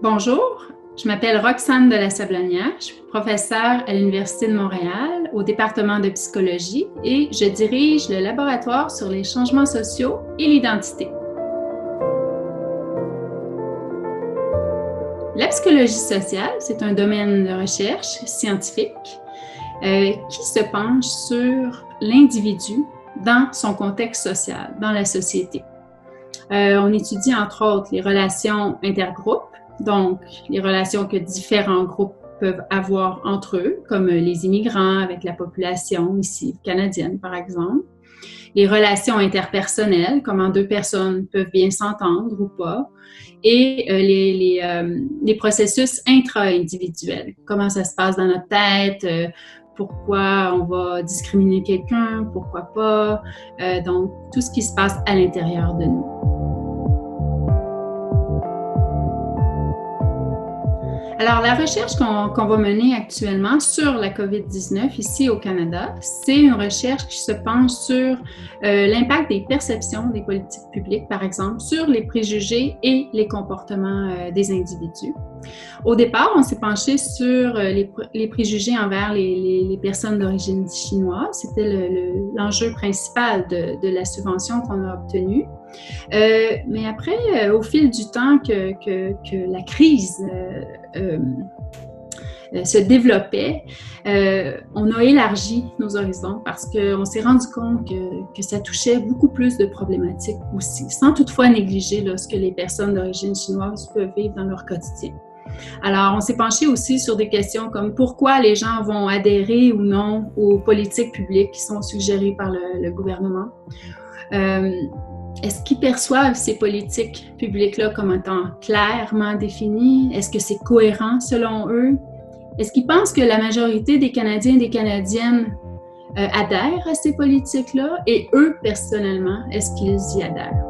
Bonjour, je m'appelle Roxane de la Sablonnière, je suis professeure à l'Université de Montréal au département de psychologie et je dirige le laboratoire sur les changements sociaux et l'identité. La psychologie sociale, c'est un domaine de recherche scientifique qui se penche sur l'individu dans son contexte social, dans la société. On étudie entre autres les relations intergroupes, donc les relations que différents groupes peuvent avoir entre eux, comme les immigrants avec la population ici canadienne par exemple, les relations interpersonnelles, comment deux personnes peuvent bien s'entendre ou pas, et les processus intra-individuels, comment ça se passe dans notre tête, pourquoi on va discriminer quelqu'un, pourquoi pas, donc tout ce qui se passe à l'intérieur de nous. Alors, la recherche qu'on va mener actuellement sur la COVID-19 ici au Canada, c'est une recherche qui se penche sur l'impact des perceptions des politiques publiques, par exemple, sur les préjugés et les comportements des individus. Au départ, on s'est penché sur les préjugés envers les personnes d'origine chinoise. C'était l'enjeu principal de la subvention qu'on a obtenue. Mais après, au fil du temps que la crise se développait, on a élargi nos horizons parce qu'on s'est rendu compte que ça touchait beaucoup plus de problématiques aussi, sans toutefois négliger là, ce que les personnes d'origine chinoise peuvent vivre dans leur quotidien. Alors, on s'est penché aussi sur des questions comme pourquoi les gens vont adhérer ou non aux politiques publiques qui sont suggérées par le gouvernement. Est-ce qu'ils perçoivent ces politiques publiques-là comme étant clairement définies? Est-ce que c'est cohérent selon eux? Est-ce qu'ils pensent que la majorité des Canadiens et des Canadiennes adhèrent à ces politiques-là? Et eux, personnellement, est-ce qu'ils y adhèrent?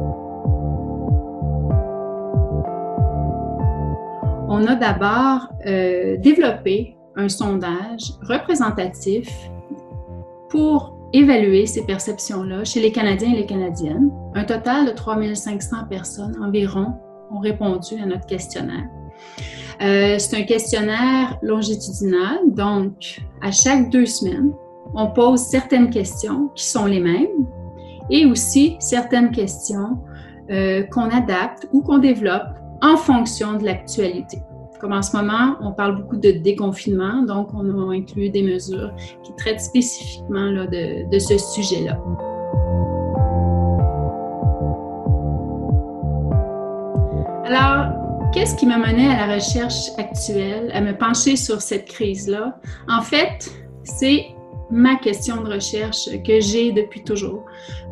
On a d'abord développé un sondage représentatif pour évaluer ces perceptions-là chez les Canadiens et les Canadiennes. Un total de 3500 personnes environ ont répondu à notre questionnaire. C'est un questionnaire longitudinal, donc à chaque 2 semaines, on pose certaines questions qui sont les mêmes et aussi certaines questions qu'on adapte ou qu'on développe en fonction de l'actualité. Comme en ce moment, on parle beaucoup de déconfinement, donc on a inclus des mesures qui traitent spécifiquement là, de ce sujet-là. Alors, qu'est-ce qui m'a mené à la recherche actuelle, à me pencher sur cette crise-là? En fait, c'est ma question de recherche que j'ai depuis toujours.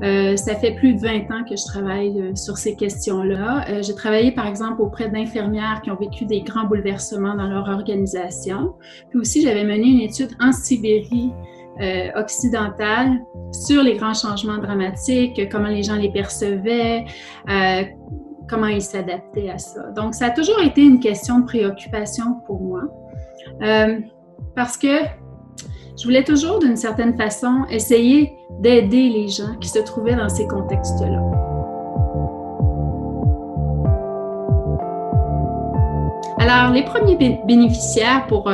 Ça fait plus de 20 ans que je travaille sur ces questions-là. J'ai travaillé, par exemple, auprès d'infirmières qui ont vécu des grands bouleversements dans leur organisation. Puis aussi, j'avais mené une étude en Sibérie occidentale sur les grands changements dramatiques, comment les gens les percevaient, comment ils s'adaptaient à ça. Donc, ça a toujours été une question de préoccupation pour moi. Parce que je voulais toujours, d'une certaine façon, essayer d'aider les gens qui se trouvaient dans ces contextes-là. Alors, les premiers bénéficiaires pour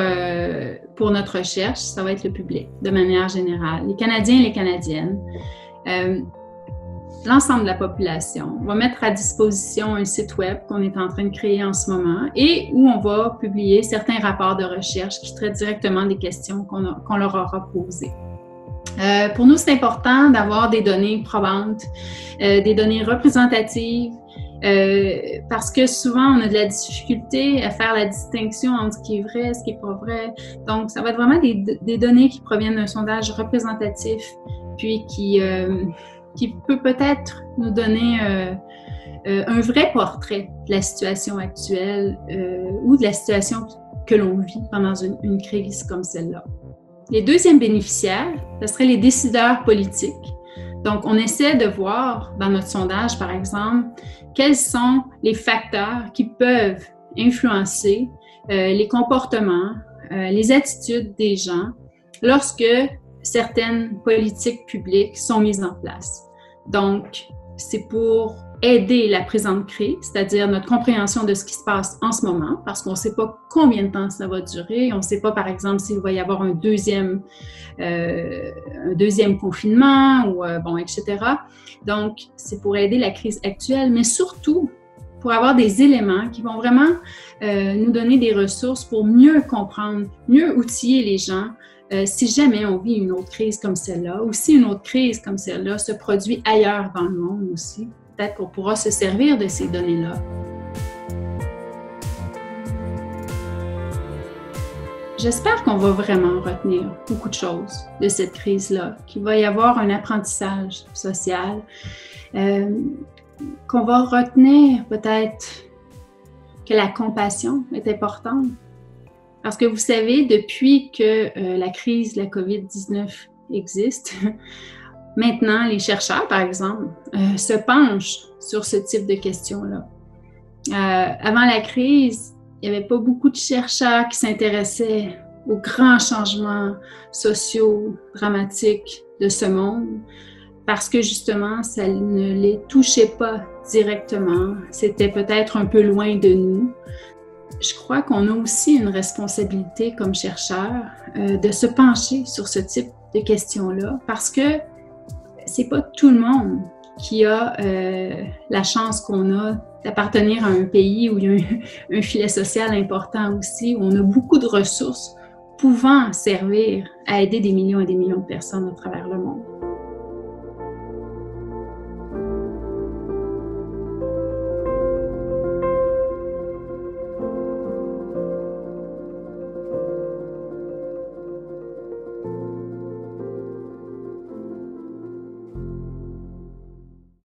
notre recherche, ça va être le public, de manière générale, les Canadiens et les Canadiennes. L'ensemble de la population. On va mettre à disposition un site web qu'on est en train de créer en ce moment et où on va publier certains rapports de recherche qui traitent directement des questions qu'on leur aura posées. Pour nous, c'est important d'avoir des données probantes, des données représentatives, parce que souvent, on a de la difficulté à faire la distinction entre ce qui est vrai et ce qui n'est pas vrai. Donc, ça va être vraiment des données qui proviennent d'un sondage représentatif, puis qui peut peut-être nous donner un vrai portrait de la situation actuelle ou de la situation que l'on vit pendant une crise comme celle-là. Les deuxièmes bénéficiaires, ce seraient les décideurs politiques. Donc, on essaie de voir dans notre sondage, par exemple, quels sont les facteurs qui peuvent influencer les comportements, les attitudes des gens lorsque certaines politiques publiques sont mises en place. Donc, c'est pour aider la présente crise, c'est-à-dire notre compréhension de ce qui se passe en ce moment, parce qu'on ne sait pas combien de temps ça va durer. On ne sait pas, par exemple, s'il va y avoir un deuxième confinement, ou etc. Donc, c'est pour aider la crise actuelle, mais surtout pour avoir des éléments qui vont vraiment nous donner des ressources pour mieux comprendre, mieux outiller les gens si jamais on vit une autre crise comme celle-là, ou si une autre crise comme celle-là se produit ailleurs dans le monde aussi. Peut-être qu'on pourra se servir de ces données-là. J'espère qu'on va vraiment retenir beaucoup de choses de cette crise-là, qu'il va y avoir un apprentissage social, qu'on va retenir peut-être que la compassion est importante. Parce que vous savez, depuis que la crise de la COVID-19 existe, maintenant, les chercheurs, par exemple, se penchent sur ce type de questions-là. Avant la crise, il n'y avait pas beaucoup de chercheurs qui s'intéressaient aux grands changements sociaux dramatiques de ce monde parce que justement, ça ne les touchait pas directement. C'était peut-être un peu loin de nous. Je crois qu'on a aussi une responsabilité comme chercheurs de se pencher sur ce type de questions-là parce que c'est pas tout le monde qui a la chance qu'on a d'appartenir à un pays où il y a un filet social important aussi, où on a beaucoup de ressources pouvant servir à aider des millions et des millions de personnes à travers le monde.